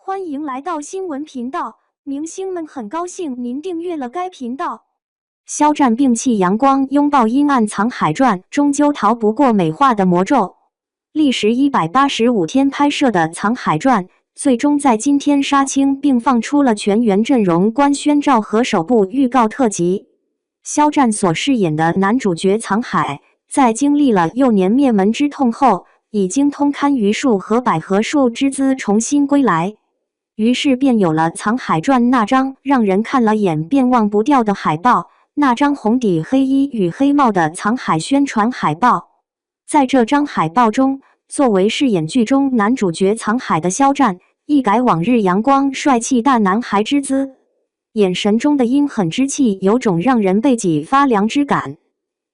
欢迎来到新闻频道，明星们很高兴您订阅了该频道。肖战摒弃阳光，拥抱阴暗，藏海传终究逃不过美化的魔咒。历时185天拍摄的《藏海传》，最终在今天杀青，并放出了全员阵容官宣照和首部预告特辑。肖战所饰演的男主角藏海，在经历了幼年灭门之痛后，已精通堪舆术和百合术之姿重新归来。于是便有了《藏海传》那张让人看了眼便忘不掉的海报，那张红底黑衣与黑帽的藏海宣传海报。在这张海报中，作为饰演剧中男主角藏海的肖战，一改往日阳光帅气大男孩之姿，眼神中的阴狠之气有种让人背脊发凉之感。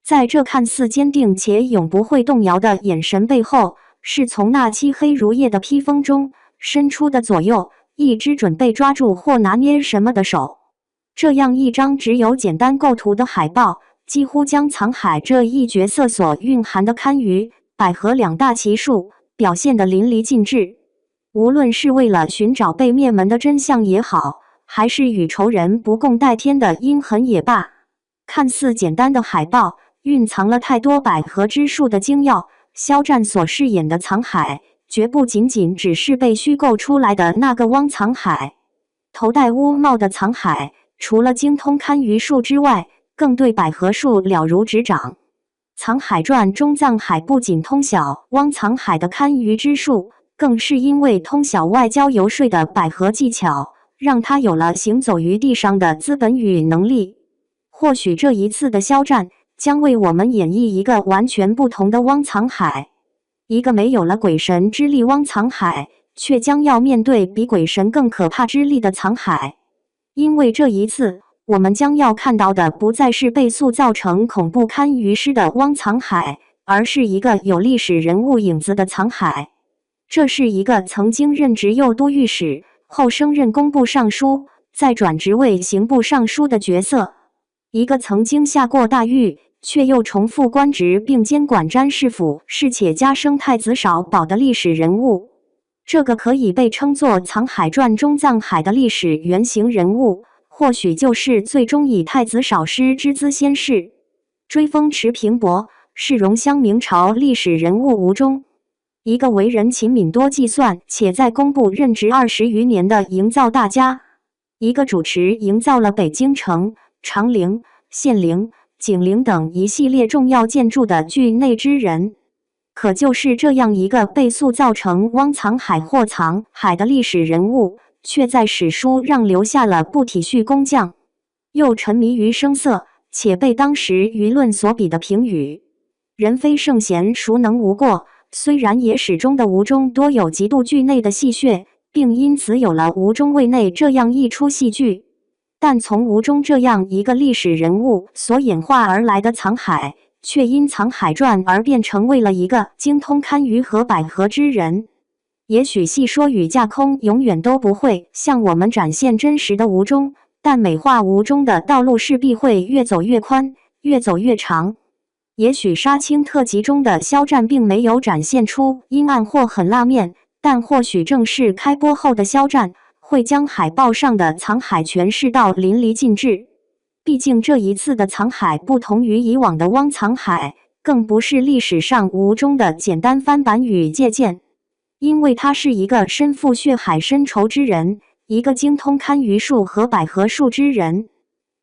在这看似坚定且永不会动摇的眼神背后，是从那漆黑如夜的披风中伸出的左右一只准备抓住或拿捏什么的手。这样一张只有简单构图的海报，几乎将藏海这一角色所蕴含的堪舆、百合两大奇术表现得淋漓尽致。无论是为了寻找被灭门的真相也好，还是与仇人不共戴天的阴狠也罢，看似简单的海报蕴藏了太多百合之术的精要。肖战所饰演的藏海，绝不仅仅只是被虚构出来的那个汪藏海。头戴乌帽的藏海，除了精通堪舆术之外，更对百合术了如指掌。藏海传中，藏海不仅通晓汪藏海的堪舆之术，更是因为通晓外交游说的百合技巧，让他有了行走于地上的资本与能力。或许这一次的肖战将为我们演绎一个完全不同的汪藏海，一个没有了鬼神之力汪藏海，却将要面对比鬼神更可怕之力的藏海。因为这一次，我们将要看到的不再是被塑造成恐怖堪舆师的汪藏海，而是一个有历史人物影子的藏海。这是一个曾经任职右都御史，后升任工部尚书，再转职为刑部尚书的角色。一个曾经下过大狱，却又重复官职并监管詹事府侍且加升太子少保的历史人物。这个可以被称作《藏海传》中藏海的历史原型人物，或许就是最终以太子少师之姿仙逝，追封持平伯，是荣乡明朝历史人物吴忠。一个为人勤敏多计算，且在工部任职20余年的营造大家，一个主持营造了北京城、长陵、献陵、景陵等一系列重要建筑的剧内之人。可就是这样一个被塑造成汪藏海或藏海的历史人物，却在史书上留下了不体恤工匠，又沉迷于声色，且被当时舆论所比的评语人非圣贤，孰能无过。虽然野史中的吴忠多有极度剧内的戏谑，并因此有了吴中卫内这样一出戏剧，但从吴忠这样一个历史人物所演化而来的藏海，却因《藏海传》而变成为了一个精通堪舆和百合之人。也许戏说与架空永远都不会向我们展现真实的吴忠，但美化吴忠的道路势必会越走越宽，越走越长。也许杀青特辑中的肖战并没有展现出阴暗或狠辣面，但或许正是开播后的肖战会将海报上的藏海诠释到淋漓尽致。毕竟这一次的藏海不同于以往的汪藏海，更不是历史上吴忠的简单翻版与借鉴，因为他是一个身负血海深仇之人，一个精通堪舆术和百合术之人，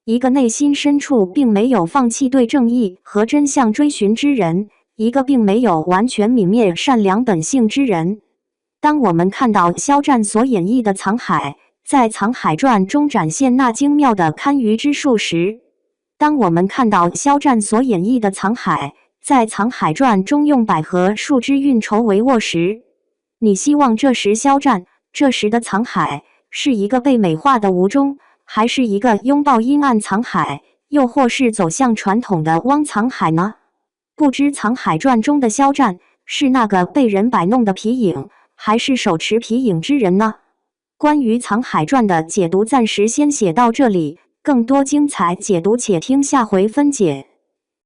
一个内心深处并没有放弃对正义和真相追寻之人，一个并没有完全泯灭善良本性之人。当我们看到肖战所演绎的藏海在《藏海传》中展现那精妙的堪舆之术时，当我们看到肖战所演绎的藏海在《藏海传》中用百合术之运筹帷幄时，你希望这时肖战，这时的藏海，是一个被美化的吴忠，还是一个拥抱阴暗藏海，又或是走向传统的汪藏海呢？不知《藏海传》中的肖战是那个被人摆弄的皮影，还是手持皮影之人呢？关于《藏海传》的解读暂时先写到这里，更多精彩解读且听下回分解。